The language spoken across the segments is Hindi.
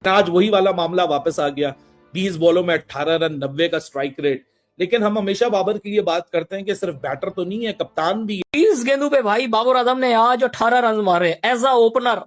आज वही वाला मामला वापस आ गया, 20 बॉलों में 18 रन, 90 का स्ट्राइक रेट। लेकिन हम हमेशा बाबर की ये बात करते हैं कि सिर्फ बैटर तो नहीं है, कप्तान भी है। 20 गेंदों पे भाई बाबर आजम ने आज 18 रन मारे एज अ ओपनर।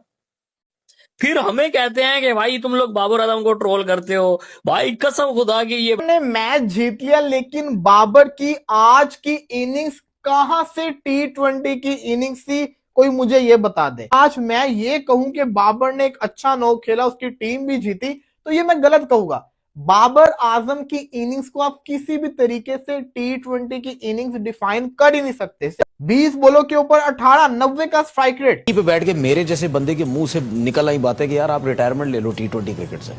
फिर हमें कहते हैं कि भाई तुम लोग बाबर आजम को ट्रोल करते हो। भाई कसम खुदा की ये ने मैच जीत लिया, लेकिन बाबर की आज की इनिंग्स कहां से T20 की इनिंग्स थी, कोई मुझे ये बता दे। आज मैं ये कहूं कि बाबर ने एक अच्छा नॉक खेला, उसकी टीम भी जीती, तो ये मैं गलत कहूंगा। बाबर आजम की इनिंग्स को आप किसी भी तरीके से T20 की इनिंग्स डिफाइन कर ही नहीं सकते। 20 बॉलों के ऊपर 18, 90 का स्ट्राइक रेट। पे बैठ के मेरे जैसे बंदे के मुंह से निकल आई बात है कि यार आप रिटायरमेंट ले लो T20 क्रिकेट से।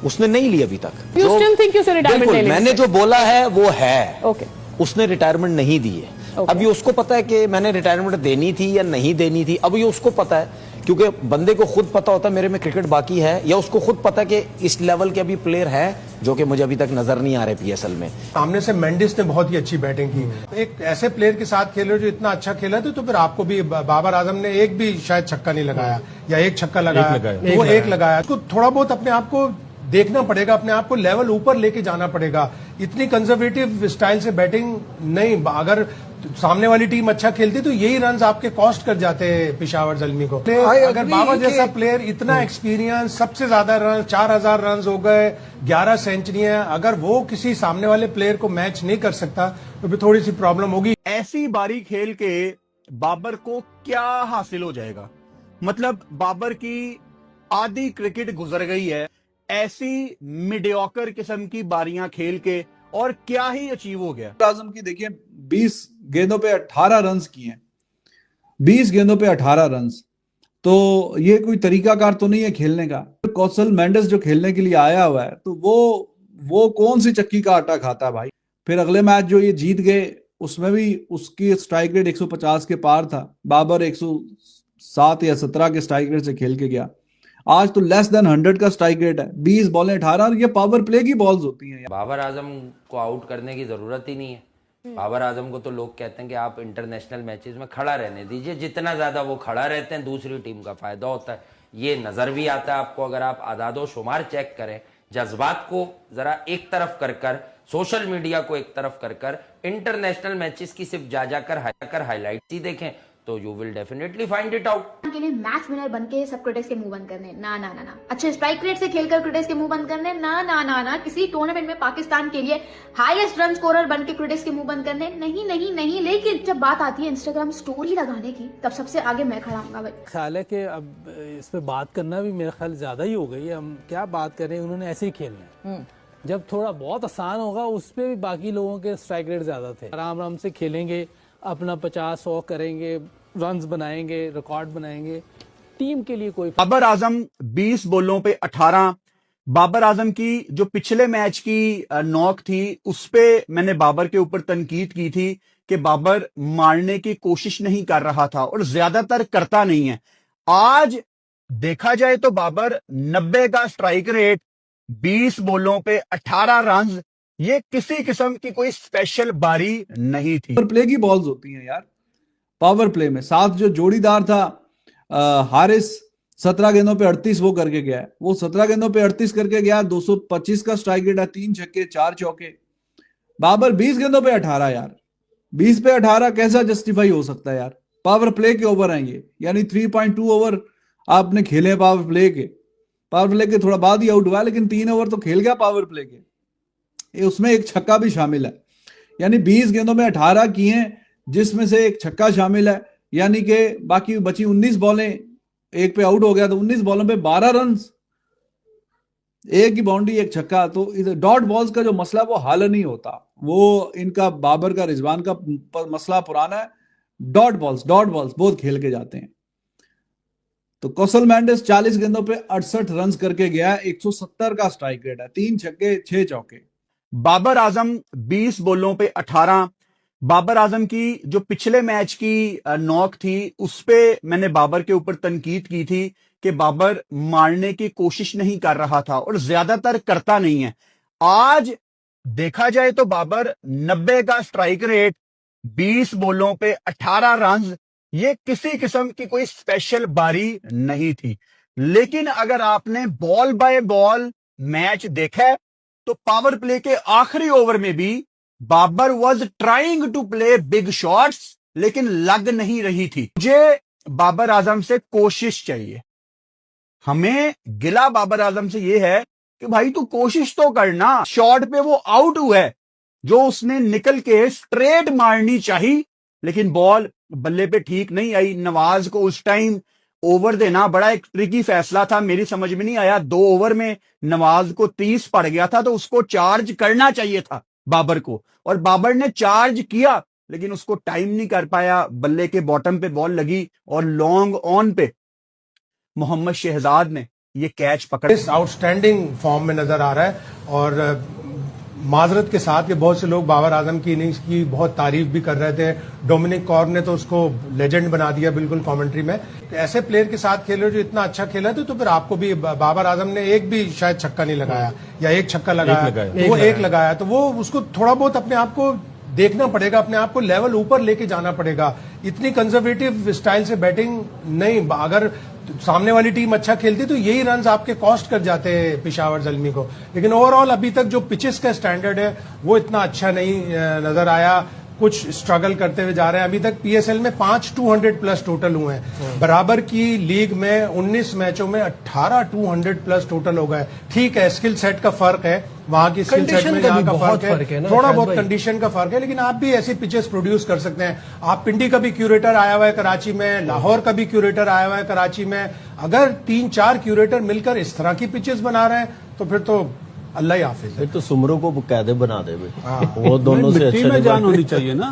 उसने नहीं ली अभी तक। You still think उसे रिटायरमेंट ले लेनी मैंने जो बोला है वो है। ओके। उसने रिटायरमेंट नहीं दी है। अब ये उसको पता है कि मैंने रिटायरमेंट देनी थी या नहीं देनी थी। अब ये उसको पता है, क्योंकि बंदे को खुद पता होता है मेरे में क्रिकेट बाकी है, या उसको खुद पता है कि इस लेवल के अभी प्लेयर हैं जो कि मुझे अभी तक नजर नहीं आ रहे पीएसएल में। सामने से मेंडिस ने बहुत ही अच्छी बैटिंग की। एक ऐसे प्लेयर के साथ खेल रहे हो जो इतना अच्छा खेला तो फिर आपको भी बाबर आजम ने एक भी शायद छक्का नहीं लगाया, या एक छक्का लगाया, वो एक लगाया। उसको थोड़ा बहुत अपने आप को देखना पड़ेगा, अपने आप को लेवल ऊपर लेके जाना पड़ेगा। इतनी कंजर्वेटिव स्टाइल से बैटिंग नहीं, अगर सामने वाली टीम अच्छा खेलती तो यही रन्स आपके कॉस्ट कर जाते हैं पिशावर ज़ल्मी को। अगर बाबर जैसा प्लेयर, इतना एक्सपीरियंस, सबसे ज्यादा रन 4000 रन हो गए, 11 सेंचुरियां, अगर वो किसी सामने वाले प्लेयर को मैच नहीं कर सकता तो फिर थोड़ी सी प्रॉब्लम होगी। ऐसी बारी खेल के बाबर को क्या हासिल हो जाएगा? मतलब बाबर की आधी क्रिकेट गुजर गई है ऐसी मीडियोकर किस्म की बारियां खेल के, और क्या ही अचीव हो गया। आजम की देखिए 20 गेंदों पे 18 रन किए हैं, 20 गेंदों पे 18 रन, तो ये कोई तरीकाकार तो नहीं है खेलने का। कौशल मेंडिस जो खेलने के लिए आया हुआ है, तो वो कौन सी चक्की का आटा खाता है भाई। फिर अगले मैच जो ये जीत गए उसमें भी उसकी स्ट्राइक रेट 150 के पार था, बाबर 107 या 17 के स्ट्राइक रेट से खेल के गया। आज तो लेस देन 100 का स्ट्राइक रेट है, 20 बॉलें 18, और ये पावर प्ले की बॉल्स होती हैं। बाबर आजम को आउट करने की जरूरत ही नहीं है। बाबर आजम को तो लोग कहते हैं कि आप इंटरनेशनल मैचेस में खड़ा रहने दीजिए, जितना ज्यादा वो खड़ा रहते हैं दूसरी टीम का फायदा होता है। ये नजर भी आता है आपको, अगर आप आदादो शुमार चेक करें, जज्बात को जरा एक तरफ कर सोशल मीडिया को एक तरफ कर इंटरनेशनल मैचेस की सिर्फ जाकर हाईलाइट्स ही देखें तो you will definitely find it out. के लिए मैच विनर बनके सब क्रिटिक्स के मुंह बंद करने, ना ना ना ना। अच्छे स्ट्राइक रेट से खेलकर क्रिटिक्स के मुंह बंद करने, ना ना ना ना। किसी टूर्नामेंट में पाकिस्तान के लिए हाईएस्ट रन स्कोरर बनके क्रिटिक्स के मुंह बंद करने, नहीं नहीं नहीं। लेकिन जब बात आती है इंस्टाग्राम स्टोरी लगाने की, तब सबसे आगे मैं खड़ा हूँ भाई। ख्याल है कि अब इस पे बात करना भी मेरा ख्याल ज्यादा ही हो गई है। हम क्या बात करें, उन्होंने ऐसे ही खेलना है। जब थोड़ा बहुत आसान होगा उस पर भी बाकी लोगों के स्ट्राइक रेट ज्यादा थे। आराम आराम से खेलेंगे, अपना 50-100 करेंगे, रन्स बनाएंगे, रिकॉर्ड बनाएंगे, टीम के लिए कोई। बाबर आजम 20 बॉलों पे 18। बाबर आजम की जो पिछले मैच की नॉक थी उस पे मैंने बाबर के ऊपर तनकीद की थी कि बाबर मारने की कोशिश नहीं कर रहा था और ज्यादातर करता नहीं है। आज देखा जाए तो बाबर 90 का स्ट्राइक रेट, 20 बॉलों पे 18 रन, ये किसी किस्म की कोई स्पेशल बारी नहीं थी। पावर प्ले की बॉल्स होती हैं यार। पावर प्ले में साथ जो जोड़ीदार था हारिस, 17 गेंदों पे 38 वो करके गया है। वो 17 गेंदों पे 38 करके गया, 225 का स्ट्राइक रेट है, 3 छक्के 4 चौके। बाबर 20 गेंदों पे 18 यार, 20 पे 18 कैसा जस्टिफाई हो सकता है यार। पावर प्ले के ओवर हैं ये, यानी 3.2 ओवर आपने खेले पावर प्ले के। पावर प्ले के थोड़ा बाद ही आउट हुआ, लेकिन 3 ओवर तो खेल गया पावर प्ले के। उसमें एक छक्का भी शामिल है, यानी 20 गेंदों में 18 किए, जिसमें से एक छक्का शामिल है, यानी कि बाकी बची 19 बॉलें, एक पे आउट हो गया तो 19 बॉलों पे 12 रन, एक ही बाउंड्री एक छक्का। तो इधर डॉट बॉल्स का जो मसला वो हल नहीं होता। वो इनका बाबर का, रिजवान का मसला पुराना है। डॉट बॉल्स बहुत खेल के जाते हैं। तो कौशल मेंडिस 40 गेंदों पे 68 रन करके गया, 170 का स्ट्राइक रेट है, 3 छक्के 6 चौके। बाबर आजम 20 बॉलों पे 18। बाबर आजम की जो पिछले मैच की नॉक थी उस पे मैंने बाबर के ऊपर तनकीद की थी कि बाबर मारने की कोशिश नहीं कर रहा था और ज्यादातर करता नहीं है। आज देखा जाए तो बाबर 90 का स्ट्राइक रेट, 20 बॉलों पे 18 रन, ये किसी किस्म की कोई स्पेशल बारी नहीं थी। लेकिन अगर आपने बॉल बाय बॉल मैच देखा है तो पावर प्ले के आखिरी ओवर में भी Babar was trying to play big shots, लेकिन लग नहीं रही थी। मुझे बाबर आजम से कोशिश चाहिए, हमें गिला बाबर आजम से यह है कि भाई तू कोशिश तो करना। शॉट पे वो आउट हुआ है, जो उसने निकल के स्ट्रेट मारनी चाहिए, लेकिन बॉल बल्ले पे ठीक नहीं आई। नवाज को उस टाइम ओवर देना बड़ा एक ट्रिकी फैसला था, मेरी समझ में नहीं आया। 2 ओवर में नवाज को 30 पड़ गया था, तो उसको चार्ज करना चाहिए था बाबर को, और बाबर ने चार्ज किया, लेकिन उसको टाइम नहीं कर पाया। बल्ले के बॉटम पे बॉल लगी और लॉन्ग ऑन पे मोहम्मद शहजाद ने ये कैच पकड़। इस आउटस्टैंडिंग फॉर्म में नजर आ रहा है, और माजरत के साथ ये बहुत से लोग बाबर आजम की इनिंग्स की बहुत तारीफ भी कर रहे थे। डोमिनिक कॉर ने तो उसको लेजेंड बना दिया बिल्कुल कमेंट्री में। तो ऐसे प्लेयर के साथ खेल रहे हो जो इतना अच्छा खेला तो फिर आपको भी, बाबर आजम ने एक भी शायद छक्का नहीं लगाया या एक छक्का लगाया, वो एक लगाया, तो वो उसको थोड़ा बहुत अपने आप को देखना पड़ेगा, अपने आप को लेवल ऊपर लेके जाना पड़ेगा। इतनी कंजर्वेटिव स्टाइल से बैटिंग नहीं, अगर सामने वाली टीम अच्छा खेलती तो यही रन्स आपके कॉस्ट कर जाते हैं पेशावर ज़ल्मी को। लेकिन ओवरऑल अभी तक जो पिचेस का स्टैंडर्ड है वो इतना अच्छा नहीं नजर आया, कुछ स्ट्रगल करते हुए जा रहे हैं। अभी तक पीएसएल में 5 200 प्लस टोटल हुए हैं, बराबर की लीग में 19 मैचों में 18 200 प्लस टोटल हो गए। ठीक है, स्किल सेट का फर्क है, वहां की स्किल सेट में यहाँ का फर्क है, थोड़ा बहुत कंडीशन का फर्क है, लेकिन आप भी ऐसी पिचेस प्रोड्यूस कर सकते हैं। आप पिंडी का भी क्यूरेटर आया हुआ है कराची में, लाहौर का भी क्यूरेटर आया हुआ है कराची में। अगर 3-4 क्यूरेटर मिलकर इस तरह की पिचेस बना रहे हैं तो फिर तो अल्लाह ही हाफिज है। फिर तो सुमरों को कायदे बना दे वो दोनों से मिट्टी में जान होनी चाहिए ना।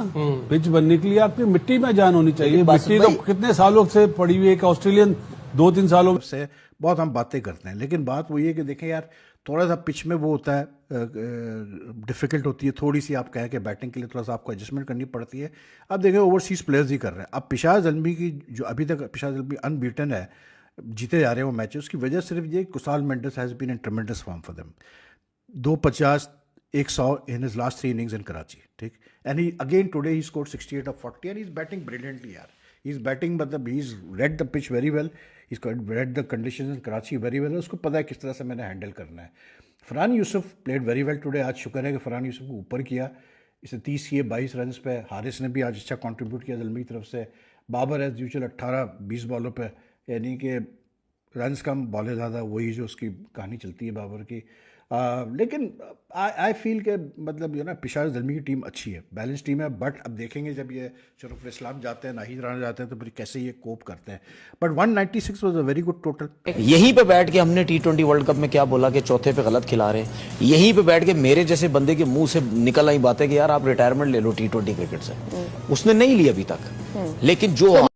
पिच बनने के लिए आपकी मिट्टी में जान होनी चाहिए। मिट्टी तो कितने सालों से पड़ी हुई है, ऑस्ट्रेलियन 2-3 सालों से बहुत हम बातें करते हैं, लेकिन बात वो ये कि देखें यार, थोड़ा सा पिच में वो होता है, डिफिकल्ट होती है थोड़ी सी। आप कहें कि बैटिंग के लिए थोड़ा सा आपको एडजस्टमेंट करनी पड़ती है। अब देखें ओवरसीज प्लेयर्स ही कर रहे हैं। अब पिशार ज़ल्मी की जो अभी तक पिशार ज़ल्मी अनबीटन है, जीते जा रहे हैं वो मैचेस, उसकी वजह सिर्फ ये Kusal Mendis has been in tremendous form for them. 250 100 in his last 3 innings in Karachi, ठीक। And he again today he scored 68 of 40 and he is batting brilliantly यार। ही इज बैटिंग, मतलब he is read the pitch very well, he is read the conditions in Karachi very well. उसको पता है किस तरह से मैंने हैंडल करना है। Farhan Yusuf played very well today. आज शुक्र है कि फरहान यूसुफ को ऊपर किया, इसे 30 किए 22 रन पे। हारिस ने भी आज अच्छा कंट्रीब्यूट किया ज़ल्मी की तरफ से। बाबर एज यूजुअल 18-20 बॉलों पे, यानी कि रन्स कम बॉलें ज़्यादा, वही जो उसकी कहानी चलती है बाबर की। लेकिन आई फील के मतलब ना पिशार ज़ल्मी की टीम अच्छी है, बैलेंस टीम है। बट अब देखेंगे जब ये शरफ इस्लाम जाते हैं, नाहिद राना जाते हैं, तो फिर कैसे ये कोप करते हैं। But 196 was a very good total. यहीं पे बैठ के हमने T20 वर्ल्ड कप में क्या बोला कि चौथे पे गलत खिला रहे हैं। यहीं पे बैठ के मेरे जैसे बंदे के मुंह से निकल आई बातें कि यार आप रिटायरमेंट ले लो T20 क्रिकेट से। उसने नहीं ली अभी तक, लेकिन जो